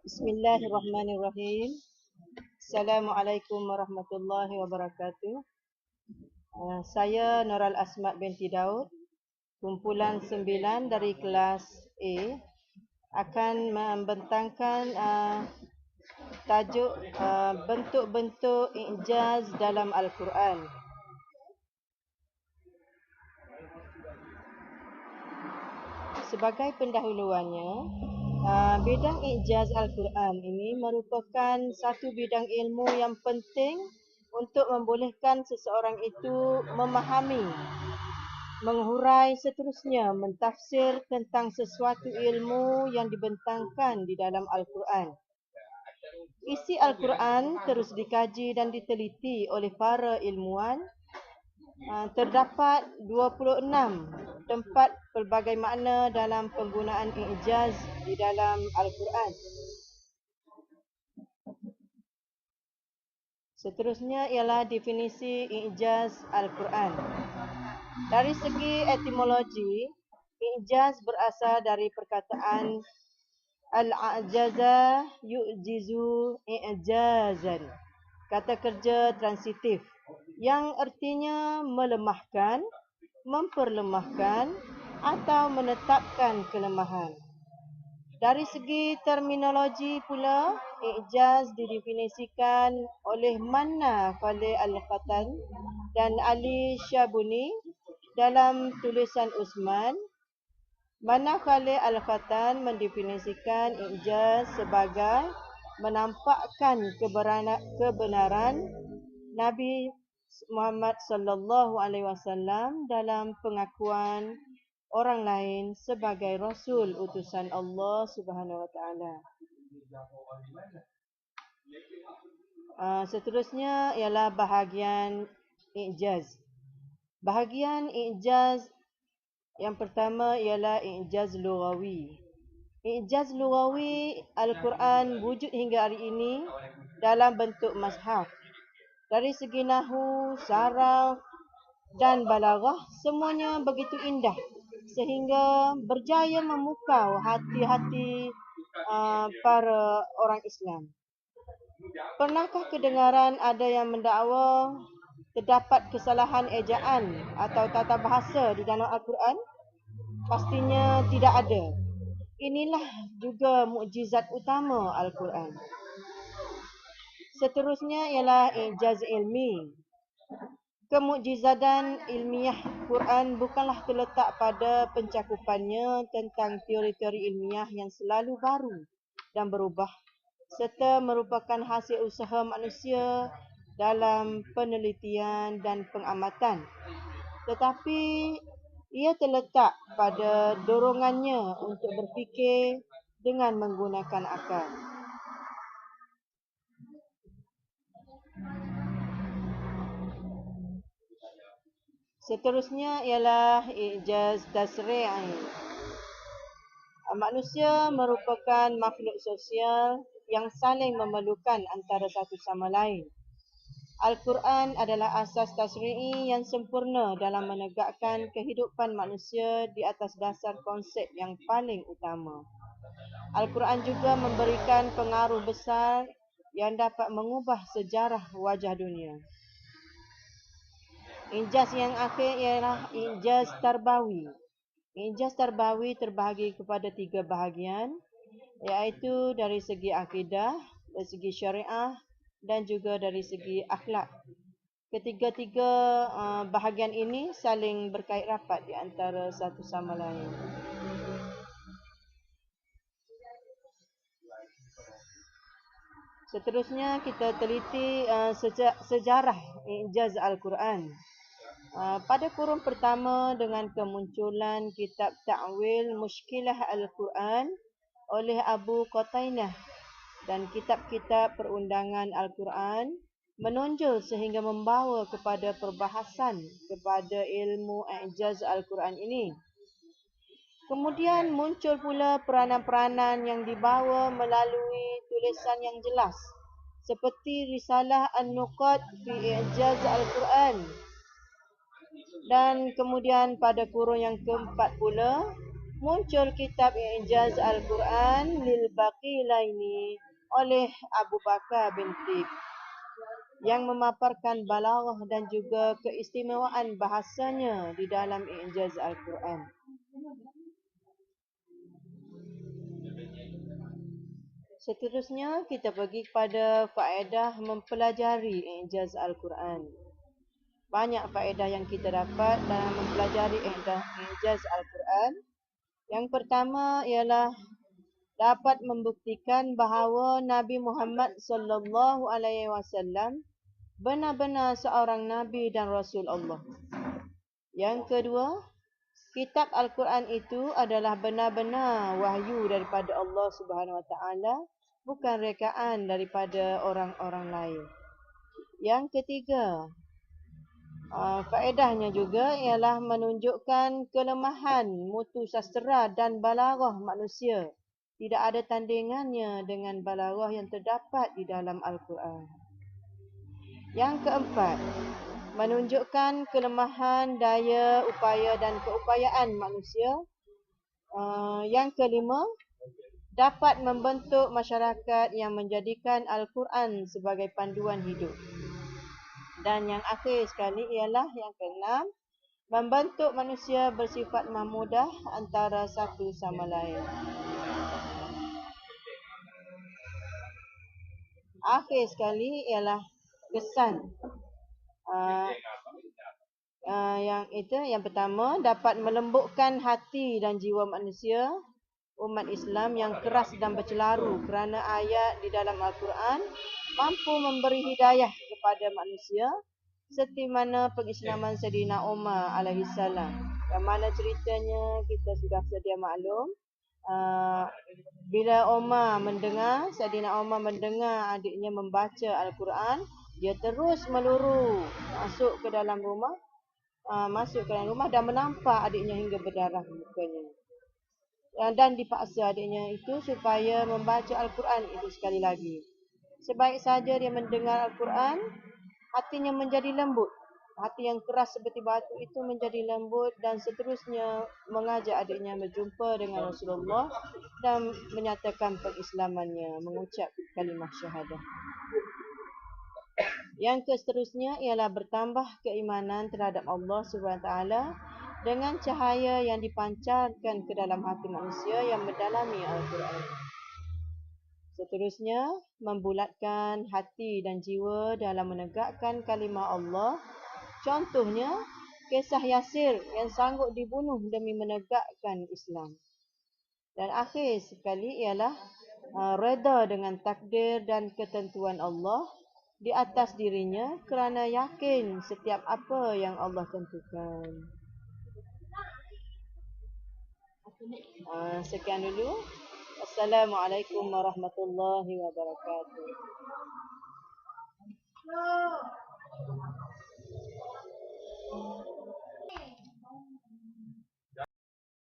Bismillahirrahmanirrahim. Assalamualaikum warahmatullahi wabarakatuh. Saya Noral Asmat binti Daud, kumpulan 9 dari kelas A akan membentangkan tajuk bentuk-bentuk i'jaz dalam Al-Quran. Sebagai pendahuluannya, bidang i'jaz Al-Quran ini merupakan satu bidang ilmu yang penting untuk membolehkan seseorang itu memahami, menghurai seterusnya, mentafsir tentang sesuatu ilmu yang dibentangkan di dalam Al-Quran. Isi Al-Quran terus dikaji dan diteliti oleh para ilmuwan. Terdapat 26 tempat pelbagai makna dalam penggunaan i'jaz di dalam Al-Quran. Seterusnya ialah definisi i'jaz Al-Quran. Dari segi etimologi, i'jaz berasal dari perkataan al-a'jaza yu'jizu i'jazan, kata kerja transitif yang artinya melemahkan, memperlemahkan atau menetapkan kelemahan. Dari segi terminologi pula, i'jaz didefinisikan oleh Manna Khalil Al-Qatan dan Ali Syabuni dalam tulisan Usman. Manna Khalil Al-Qatan mendefinisikan i'jaz sebagai menampakkan kebenaran Nabi Muhammad sallallahu alaihi wasallam dalam pengakuan orang lain sebagai rasul utusan Allah Subhanahu wa taala. Seterusnya ialah bahagian i'jaz. Bahagian i'jaz yang pertama ialah i'jaz lughawi. I'jaz lughawi Al-Quran wujud hingga hari ini dalam bentuk mushaf. Dari segi nahwu, saraf dan balaghah, semuanya begitu indah sehingga berjaya memukau hati-hati para orang Islam. Pernahkah kedengaran ada yang mendakwa terdapat kesalahan ejaan atau tata bahasa di dalam Al-Quran? Pastinya tidak ada. Inilah juga mukjizat utama Al-Quran. Seterusnya ialah i'jaz ilmi. Kemukjizatan ilmiah Quran bukanlah terletak pada pencakupannya tentang teori-teori ilmiah yang selalu baru dan berubah serta merupakan hasil usaha manusia dalam penelitian dan pengamatan. Tetapi ia terletak pada dorongannya untuk berfikir dengan menggunakan akal. Seterusnya ialah i'jaz tasri'i. Manusia merupakan makhluk sosial yang saling memerlukan antara satu sama lain. Al-Quran adalah asas tasri'i yang sempurna dalam menegakkan kehidupan manusia di atas dasar konsep yang paling utama. Al-Quran juga memberikan pengaruh besar yang dapat mengubah sejarah wajah dunia. I'jaz yang akhir ialah i'jaz tarbawi. I'jaz tarbawi terbahagi kepada 3 bahagian, iaitu dari segi akidah, dari segi syariah dan juga dari segi akhlak. Ketiga-tiga bahagian ini saling berkait rapat di antara satu sama lain. Seterusnya kita teliti sejarah i'jaz Al-Quran. Pada kurun pertama dengan kemunculan kitab Ta'wil Mushkilah Al-Quran oleh Abu Qatainah dan kitab-kitab perundangan Al-Quran menonjol sehingga membawa kepada perbahasan kepada ilmu i'jaz Al-Quran ini. Kemudian muncul pula peranan-peranan yang dibawa melalui tulisan yang jelas seperti Risalah An-Nuqat fi I'jaz Al-Quran. Dan kemudian pada kurun yang keempat pula muncul kitab I'jaz Al-Quran lil Baqilaini oleh Abu Bakar bin Tib yang memaparkan balaghah dan juga keistimewaan bahasanya di dalam I'jaz Al-Quran. Seterusnya kita pergi kepada faedah mempelajari I'jaz Al-Quran. Banyak faedah yang kita dapat dalam mempelajari I'jaz Al-Quran. Yang pertama ialah dapat membuktikan bahawa Nabi Muhammad sallallahu alaihi wasallam benar-benar seorang nabi dan rasul Allah. Yang kedua, kitab Al-Quran itu adalah benar-benar wahyu daripada Allah Subhanahu Wa Taala, bukan rekaan daripada orang-orang lain. Yang ketiga, faedahnya juga ialah menunjukkan kelemahan mutu sastera dan balaghah manusia. Tidak ada tandingannya dengan balaghah yang terdapat di dalam Al-Quran. Yang keempat, menunjukkan kelemahan daya, upaya dan keupayaan manusia. Yang kelima, dapat membentuk masyarakat yang menjadikan Al-Quran sebagai panduan hidup. Dan yang akhir sekali ialah yang keenam, membentuk manusia bersifat mahmudah antara satu sama lain. Akhir sekali ialah kesan. Yang pertama, dapat melembutkan hati dan jiwa manusia umat Islam yang keras dan bercelaru kerana ayat di dalam Al-Quran mampu memberi hidayah kepada manusia seperti mana pengislaman Sayyidina Umar alaihi salam. Yang mana ceritanya kita sudah sedia maklum. Bila Sayyidina Umar mendengar adiknya membaca Al-Quran, dia terus meluru masuk ke dalam rumah dan menampak adiknya hingga berdarah mukanya. Dan dipaksa adiknya itu supaya membaca Al-Quran itu sekali lagi. Sebaik saja dia mendengar Al-Quran, hatinya menjadi lembut. Hati yang keras seperti batu itu menjadi lembut dan seterusnya mengajak adiknya berjumpa dengan Rasulullah dan menyatakan pengislamannya, mengucap kalimah syahadah. Yang seterusnya ialah bertambah keimanan terhadap Allah SWT dengan cahaya yang dipancarkan ke dalam hati manusia yang mendalami Al-Quran. Seterusnya, membulatkan hati dan jiwa dalam menegakkan kalimah Allah. Contohnya, kisah Yasir yang sanggup dibunuh demi menegakkan Islam. Dan akhir sekali ialah reda dengan takdir dan ketentuan Allah di atas dirinya kerana yakin setiap apa yang Allah tentukan. Sekian dulu. Assalamualaikum warahmatullahi wabarakatuh.